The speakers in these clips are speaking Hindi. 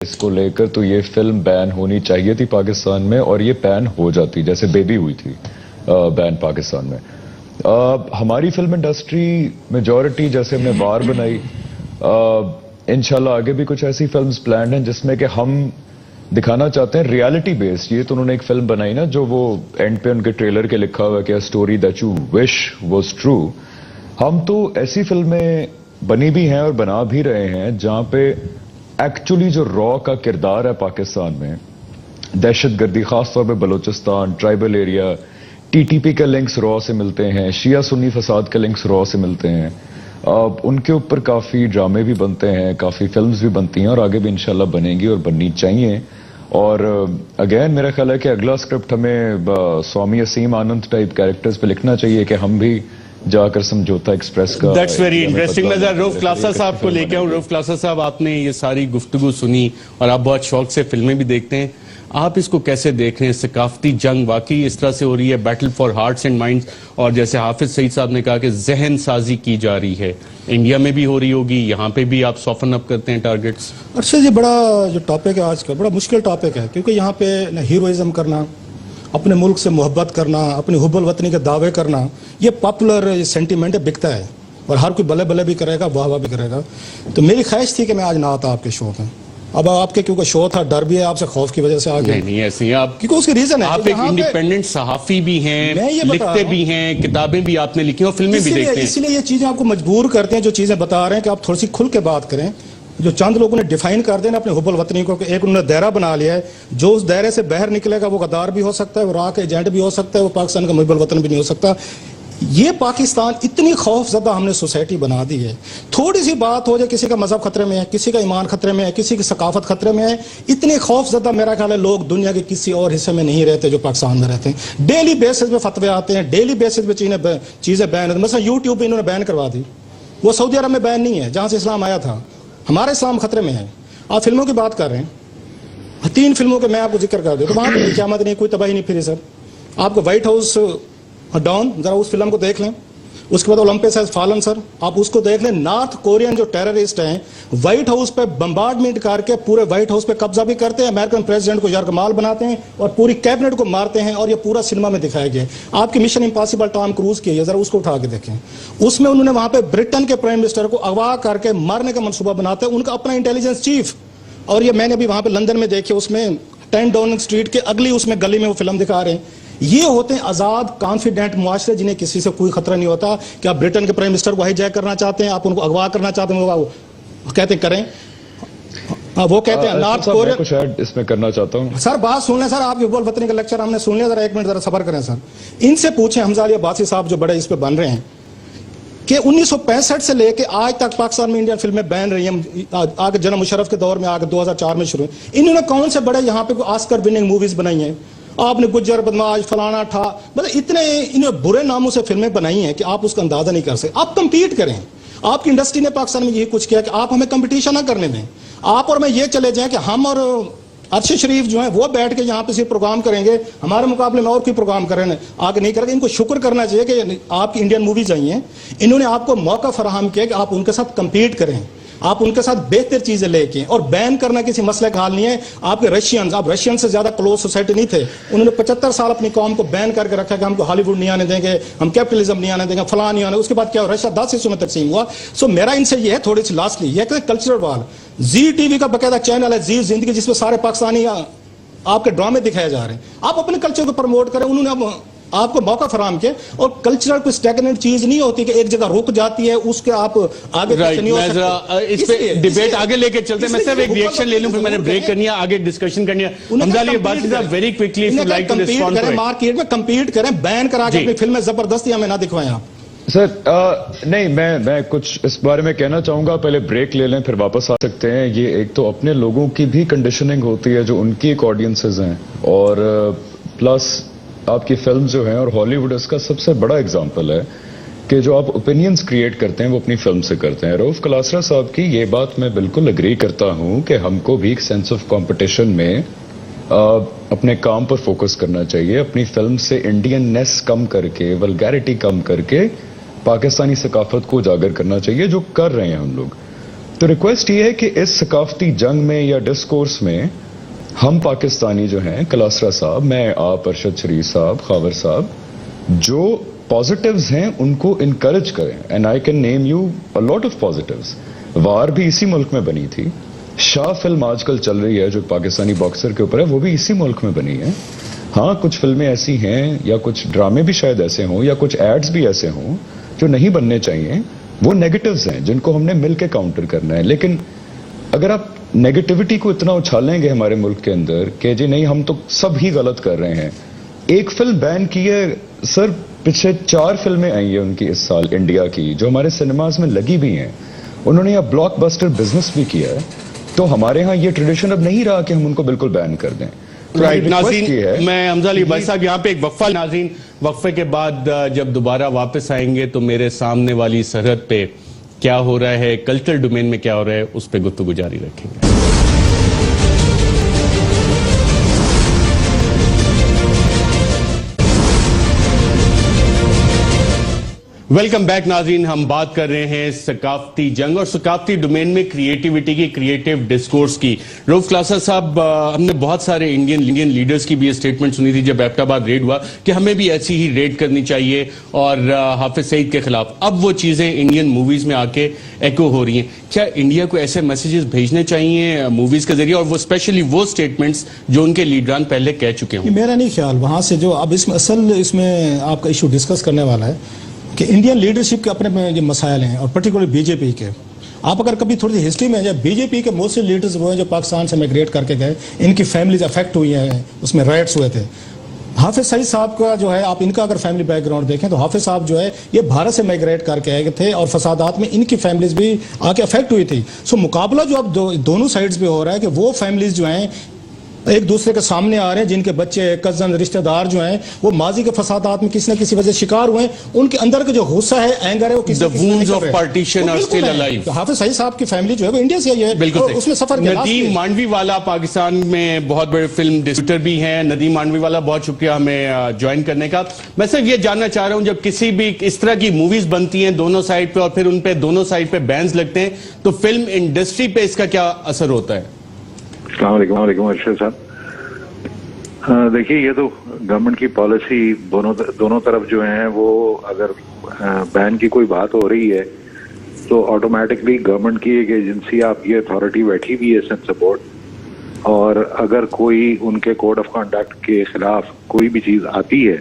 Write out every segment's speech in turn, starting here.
इसको लेकर तो ये फिल्म बैन होनी चाहिए थी पाकिस्तान में और ये बैन हो जाती जैसे बेबी हुई थी बैन पाकिस्तान में। हमारी फिल्म इंडस्ट्री मेजॉरिटी जैसे हमने वार बनाई, इंशाल्लाह आगे भी कुछ ऐसी फिल्म्स प्लान्ड हैं जिसमें कि हम दिखाना चाहते हैं रियलिटी बेस्ड। ये तो उन्होंने एक फिल्म बनाई ना जो वो एंड पे उनके ट्रेलर के लिखा हुआ है कि story that you wish was true. हम तो ऐसी फिल्में बनी भी हैं और बना भी रहे हैं जहां पे एक्चुअली जो रॉ का किरदार है पाकिस्तान में, दहशतगर्दी खासतौर पे बलूचिस्तान ट्राइबल एरिया, टीटीपी के लिंक्स रॉ से मिलते हैं, शिया सुन्नी फसाद के लिंक्स रॉ से मिलते हैं। उनके ऊपर काफी ड्रामे भी बनते हैं, काफी फिल्म्स भी बनती हैं और आगे भी इंशाल्लाह बनेंगी और बननी चाहिए। और अगेन मेरा ख्याल है कि अगला स्क्रिप्ट हमें स्वामी असीम आनंद टाइप कैरेक्टर्स पे लिखना चाहिए कि हम भी जाकर समझौता एक्सप्रेस का। That's very interesting. मैं जरा रऊफ क्लासा साहब को लेके आऊं। रऊफ क्लासा साहब, आपने ये सारी गुफ्तगू सुनी और आप बहुत शौक से फिल्में भी देखते हैं, आप इसको कैसे देख रहे हैं? सकाफती जंग वाकई इस तरह से हो रही है, battle for hearts and minds, और जैसे हाफिज सईद साहब ने कहा कि जहन साजी की जा रही है, इंडिया में भी हो रही होगी, यहाँ पे भी आप सॉफन अप करते हैं टारगेट्स? अर्शद, ये बड़ा जो टॉपिक है आज का बड़ा मुश्किल टॉपिक है, क्योंकि यहाँ पे हीरोइज्म करना, अपने मुल्क से मोहब्बत करना, अपनी हुब्बुल वतनी के दावे करना, ये पॉपुलर सेंटीमेंट है, बिकता है और हर कोई बल्ले बल्ले भी करेगा, वाह वाह भी करेगा। तो मेरी ख्वाहिश थी कि मैं आज ना आता आपके शो में। अब आपके क्योंकि शो था, डर भी है आपसे, खौफ की वजह से आगे नहीं ऐसी है आप, क्योंकि उसकी रीजन है आप एक इंडिपेंडेंट सहाफी भी हैं, लिखते भी हैं, किताबें भी आपने लिखी और फिल्में भी देखते हैं, इसलिए ये चीजें आपको मजबूर करते हैं, जो चीजें बता रहे हैं कि आप थोड़ी सी खुल के बात करें। जो चंद लोगों ने डिफाइन कर देना अपने हुब्बुल वतनी को, एक उन्होंने दायरा बना लिया है, जो उस दायरे से बाहर निकलेगा वो गद्दार भी हो सकता है, वो राह का एजेंट भी हो सकता है, वो पाकिस्तान का मुहिब्बुल वतन भी नहीं हो सकता। ये पाकिस्तान इतनी खौफजदा हमने सोसाइटी बना दी है, थोड़ी सी बात हो जाए किसी का मजहब खतरे में है, किसी का ईमान खतरे में है, किसी की सकाफत खतरे में है, इतने खौफजदा मेरा ख्याल है लोग दुनिया के किसी और हिस्से में नहीं रहते जो पाकिस्तान में रहते हैं। डेली बेसिस पे फतवे आते हैं, डेली बेसिस पे चीजें बैन होती, मतलब यूट्यूब पे इन्होंने बैन करवा दी, वो सऊदी अरब में बैन नहीं है जहां से इस्लाम आया था। हमारा इस्लाम खतरे में है। आप फिल्मों की बात कर रहे हैं, 3 फिल्मों के मैं आपको जिक्र कर दूं तो वहां पर क़यामत नहीं, कोई तबाही नहीं फिरी सर। आपको व्हाइट हाउस डॉन, जरा उस फिल्म को देख लें, उसके बाद ओलंपिस हैज फॉलन सर, आप उसको देख लें। नॉर्थ कोरियन जो टेररिस्ट हैं व्हाइट हाउस पे बम्बार्डमेंट करके पूरे व्हाइट हाउस पे कब्जा भी करते हैं, अमेरिकन प्रेसिडेंट को यरगमाल बनाते हैं और पूरी कैबिनेट को मारते हैं, और ये पूरा सिनेमा में दिखाया गया। आपकी मिशन इंपॉसिबल टॉम क्रूज की है, जरा उसको उठा के देखें। उसमें उन्होंने वहां पे ब्रिटेन के प्राइम मिनिस्टर को अगवा करके मारने का मनसूबा बनाते हैं, उनका अपना इंटेलिजेंस चीफ। और ये मैंने भी वहां पे लंदन में देखे, उसमें 10 डाउनिंग स्ट्रीट के अगली उसमें गली में वो फिल्म दिखा रहे हैं। ये होते हैं आजाद कॉन्फिडेंट मुआशरे जिन्हें किसी से कोई खतरा नहीं होता कि आप ब्रिटेन के प्राइम मिनिस्टर को हाईजैक करना चाहते हैं, आप उनको अगवा करना चाहते हैं, वो कहते हैं करें। वो कहते हैं नॉर्थ कोरिया। कुछ ऐड इसमें करना चाहता हूं सर, बात सुन लें सर, आपके हुब्बुल वतनी का लेक्चर हमने सुन लिया, जरा 1 मिनट जरा सबर करें सर। इनसे पूछें, हमजा अली अब्बासी साहब जो बड़े इस पे बन रहे हैं, कि 1965 से लेके आज तक पाकिस्तान में इंडियन फिल्में बैन रही हैं, आगे जनरल मुशर्रफ के दौर में, आगे 2004 में शुरू। इन्होंने कौन से बड़े यहाँ पे ऑस्कर विनिंग मूवीज बनाई हैं? आपने गुज्जर बदमाश फलाना ठा, मतलब इतने इन्हें बुरे नामों से फिल्में बनाई हैं कि आप उसका अंदाजा नहीं कर सकते। आप कंपीट करें। आपकी इंडस्ट्री ने पाकिस्तान में यही कुछ किया कि आप हमें कंपटीशन ना करने दें। आप और मैं ये चले जाएं कि हम और अर्शद शरीफ जो है वो बैठ के यहाँ पे सिर्फ प्रोग्राम करेंगे, हमारे मुकाबले में और कोई प्रोग्राम करें आगे नहीं करेंगे। इनको शुक्र करना चाहिए कि आपकी इंडियन मूवीज आई हैं, इन्होंने आपको मौका फराहम किया कि आप उनके साथ कंपीट करें, आप उनके साथ बेहतर चीजें लेके। और बैन करना किसी मसले का हाल नहीं है। आपके रशियंस, आप रशियन से ज्यादा क्लोज सोसाइटी नहीं थे, उन्होंने 75 साल अपनी कौम को बैन करके रखा कि हमको हॉलीवुड नहीं आने देंगे, हम कैपिटलिज्म नहीं आने देंगे, फलां नहीं आने। उसके बाद क्या, रशिया 10 हिस्सों में तकसीम हुआ। सो मेरा इनसे ये है थोड़ी सी लास्टली, ये कल्चरल वाल। जी टीवी का बकायदा चैनल है, जी जिंदगी, जिसमें सारे पाकिस्तानी आपके ड्रामे दिखाए जा रहे हैं। आप अपने कल्चर को प्रमोट करें। उन्होंने आपको मौका फराम किया। और कल्चरल कोई स्टैग्नेंट चीज नहीं होती कि एक जगह रुक जाती है, उसके आप आगे नहीं हो सकते। इस पे डिबेट आगे लेके चलते हैं। मैं सिर्फ एक रिएक्शन ले लूं, फिर मैंने ब्रेक करनी है, आगे डिस्कशन करनी है। हमजा अली बात very quickly, if you like to respond to it. Market में कंपीट करें, बैन करा के अपनी फिल्में जबरदस्ती हमें ना दिखवाएं आप। सर नहीं, मैं कुछ इस बारे में कहना चाहूंगा, पहले ब्रेक ले लें फिर वापस आ सकते हैं। ये एक तो अपने लोगों की भी कंडीशनिंग होती है जो उनकी एक ऑडियंसेस हैं, और प्लस आपकी फिल्म जो है, और हॉलीवुड इसका सबसे बड़ा एग्जाम्पल है कि जो आप ओपिनियंस क्रिएट करते हैं वो अपनी फिल्म से करते हैं। रऊफ क्लासा साहब की ये बात मैं बिल्कुल एग्री करता हूं कि हमको भी एक सेंस ऑफ कंपटीशन में अपने काम पर फोकस करना चाहिए, अपनी फिल्म से इंडियननेस कम करके, वल्गैरिटी कम करके पाकिस्तानी सकाफत को उजागर करना चाहिए, जो कर रहे हैं हम लोग। तो रिक्वेस्ट ये है कि इस सकाफती जंग में या डिस्कोर्स में हम पाकिस्तानी जो हैं, कलासरा साहब, मैं, आप, अरशद शरीफ साहब, खावर साहब, जो पॉजिटिव्स हैं उनको इनकरेज करें. And I can name you a lot of positives. वार भी इसी मुल्क में बनी थी. शाह फिल्म आजकल चल रही है जो पाकिस्तानी बॉक्सर के ऊपर है, वो भी इसी मुल्क में बनी है. हाँ, कुछ फिल्में ऐसी हैं या कुछ ड्रामे भी शायद ऐसे हों या कुछ एड्स भी ऐसे हों जो नहीं बनने चाहिए. वो नेगेटिव्स हैं जिनको हमने मिलकर काउंटर करना है. लेकिन अगर आप नेगेटिविटी को इतना उछालेंगे हमारे मुल्क के अंदर कि जी नहीं हम तो सब ही गलत कर रहे हैं. एक फिल्म बैन की है सर, पिछले 4 फिल्में आई है उनकी इस साल इंडिया की जो हमारे सिनेमाज में लगी भी हैं. उन्होंने यह ब्लॉकबस्टर बिजनेस भी किया है. तो हमारे यहाँ ये ट्रेडिशन अब नहीं रहा कि हम उनको बिल्कुल बैन कर दें. राइट नाज़रीन, मैं हमजा अली भाई साहब यहाँ पे एक वक्फा. नाज़रीन, वक्फे के बाद जब दोबारा वापस आएंगे तो मेरे सामने वाली सरहद पे क्या हो रहा है, कल्चरल डोमेन में क्या हो रहा है, उस पर गुफ्तगू जारी रखेंगे. वेलकम बैक नाज़रीन. हम बात कर रहे हैं सकाफती जंग और सकाफती डोमेन में क्रिएटिविटी की, क्रिएटिव डिस्कोर्स की. रऊफ क्लासा साहब, हमने बहुत सारे इंडियन लीडर्स की भी ये स्टेटमेंट सुनी थी जब एबटाबाद रेड हुआ कि हमें भी ऐसी ही रेड करनी चाहिए और हाफिज सईद के खिलाफ. अब वो चीजें इंडियन मूवीज में आके एको हो रही हैं. क्या इंडिया को ऐसे मैसेजेस भेजने चाहिए मूवीज के जरिए, और वो स्पेशली वो स्टेटमेंट्स जो उनके लीडरान पहले कह चुके हों? मेरा नहीं ख्याल वहां से जो अब इसमें आपका इशू डिस्कस करने वाला है कि इंडियन लीडरशिप के अपने में जो मसाइल हैं और पर्टिकुलर बीजेपी के. आप अगर कभी थोड़ी सी हिस्ट्री में जब बीजेपी के मोस्टली लीडर्स वो हैं जो पाकिस्तान से माइग्रेट करके गए, इनकी फैमिलीज अफेक्ट हुई हैं, उसमें राइट्स हुए थे. हाफिज सईद साहब का जो है, आप इनका अगर फैमिली बैकग्राउंड देखें तो हाफिज साहब जो है ये भारत से माइग्रेट करके आए थे और फसादात में इनकी फैमिलीज भी आके अफेक्ट हुई थी. सो मुकाबला जो अब दोनों साइड्स पे हो रहा है कि वो फैमिलीज जो हैं एक दूसरे के सामने आ रहे हैं, जिनके बच्चे, कजन, रिश्तेदार जो हैं वो माजी के फसादात में किसी न किसी वजह शिकार हुए हैं. उनके अंदर का जो गुस्सा है, एंगर है, वो किसी wounds of partition are still alive. तो हाफिज सईद साहब की फैमिली जो है वो इंडिया से आई है. बिल्कुल. उसमें सफर नदीम मांडवीवाला पाकिस्तान में बहुत बड़े फिल्म डिस्ट्रीब्यूटर भी हैं. नदीम मांडवीवाला, बहुत शुक्रिया हमें ज्वाइन करने का. मैं सिर्फ ये जानना चाह रहा हूं, जब किसी भी इस तरह की मूवीज बनती हैं दोनों साइड पे और फिर उन पे दोनों साइड पे बैन्स लगते हैं, तो फिल्म इंडस्ट्री पे इसका क्या असर होता है? अस्सलाम वालेकुम अर्शद साहब. देखिए, ये तो गवर्नमेंट की पॉलिसी दोनों तरफ जो है वो अगर बैन की कोई बात हो रही है तो ऑटोमेटिकली गवर्नमेंट की एक एजेंसी, आपकी अथॉरिटी बैठी हुई है सेंसर बोर्ड, और अगर कोई उनके कोड ऑफ कंडक्ट के खिलाफ कोई भी चीज आती है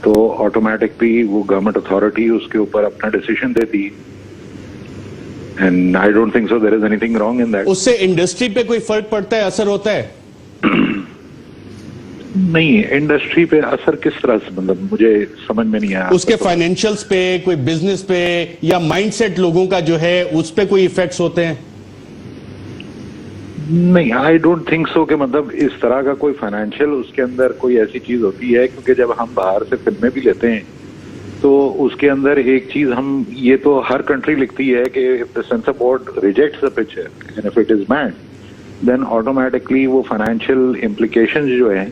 तो ऑटोमेटिकली वो गवर्नमेंट अथॉरिटी उसके ऊपर अपना डिसीजन देती है. And I don't think so there is anything wrong in that. उससे इंडस्ट्री पे कोई फर्क पड़ता है, असर होता है? नहीं, इंडस्ट्री पे असर किस तरह से, मतलब मुझे समझ में नहीं आया. उसके फाइनेंशियल्स पे, कोई बिजनेस पे या माइंडसेट लोगों का जो है उस पे कोई इफेक्ट्स होते हैं? नहीं, आई डोंट थिंक सो कि मतलब इस तरह का कोई फाइनेंशियल उसके अंदर कोई ऐसी चीज होती है, क्योंकि जब हम बाहर से फिल्में भी लेते हैं तो उसके अंदर एक चीज हम, ये तो हर कंट्री लिखती है कि if the censor board rejects the picture and if it is banned then automatically वो फाइनेंशियल इम्प्लीकेशंस जो है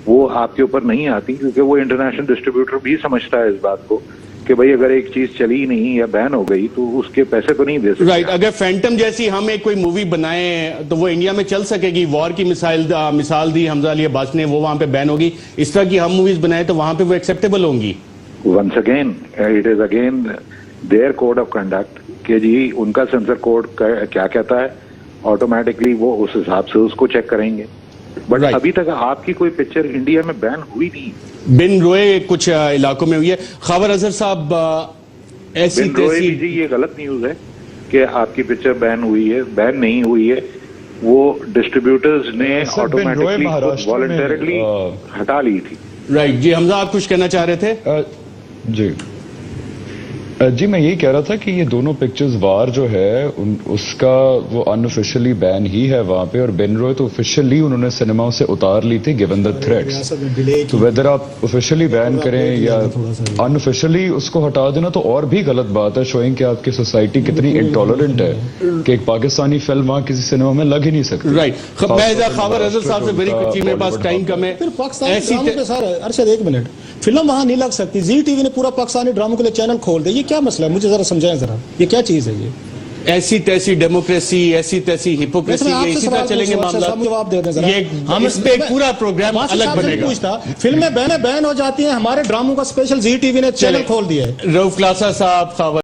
वो आपके ऊपर नहीं आती, क्योंकि वो इंटरनेशनल डिस्ट्रीब्यूटर भी समझता है इस बात को कि भाई अगर एक चीज चली नहीं या बैन हो गई तो उसके पैसे तो नहीं दे सकते. राइट. अगर फैंटम जैसी हम एक कोई मूवी बनाए तो वो इंडिया में चल सकेगी? वॉर की मिसाल दी हमजा अली अब्बास ने, वो वहां पे बैन होगी. इस तरह की हम मूवीज बनाए तो वहां पे वो एक्सेप्टेबल होंगी? Once again it is again their code of conduct कि जी उनका सेंसर कोड क्या कहता है, ऑटोमेटिकली वो उस हिसाब से उसको चेक करेंगे. बट अभी तक आपकी कोई पिक्चर इंडिया में बैन हुई नहीं. बिन रोए कुछ इलाकों में हुई है. खावर अजहर साहब, ऐसी बिन रोए जी ये गलत न्यूज है कि आपकी पिक्चर बैन हुई है. बैन नहीं हुई है, वो डिस्ट्रीब्यूटर्स ने ऑटोमेटिकली वॉलंटरली हटा ली थी. राइट. जी हमजा, आप कुछ कहना चाह रहे थे? जी जी, मैं यही कह रहा था कि ये दोनों पिक्चर्स, वार जो है उसका वो अनऑफिशियली बैन ही है वहां पे, और बिन रोय तो ऑफिशियली उन्होंने सिनेमाओं से उतार ली थी गिवन द थ्रेट्स. तो वेदर आप ऑफिशियली बैन करें या अनऑफिशियली उसको हटा देना तो और भी गलत बात है, शोइंग कि आपकी सोसाइटी कितनी इंटॉलरेंट है कि एक पाकिस्तानी फिल्म वहां किसी सिनेमा में लग ही नहीं सकती. राइट. खावर अजहर साहब से वेरी क्विकली, मेरे पास टाइम कम है. अरशद एक मिनट, फिल्म वहां नहीं लग सकती. जी टीवी ने पूरा पाकिस्तानी ड्रामों के लिए चैनल खोल दिया. ये क्या मसला है, मुझे जरा समझाएं जरा, ये क्या चीज है ये? ऐसी तैसी डेमोक्रेसी, ऐसी तैसी हिपोक्रेसी, ये इसी तरह चलेंगे मामला। जवाब दे दें जरा। ये हम इस पे एक पूरा प्रोग्राम अलग बनेगा। पूछता फिल्में बैन हो जाती हैं, हमारे ड्रामों का स्पेशल जी टीवी ने चैनल खोल दिया है। रऊफ क्लासा साहब,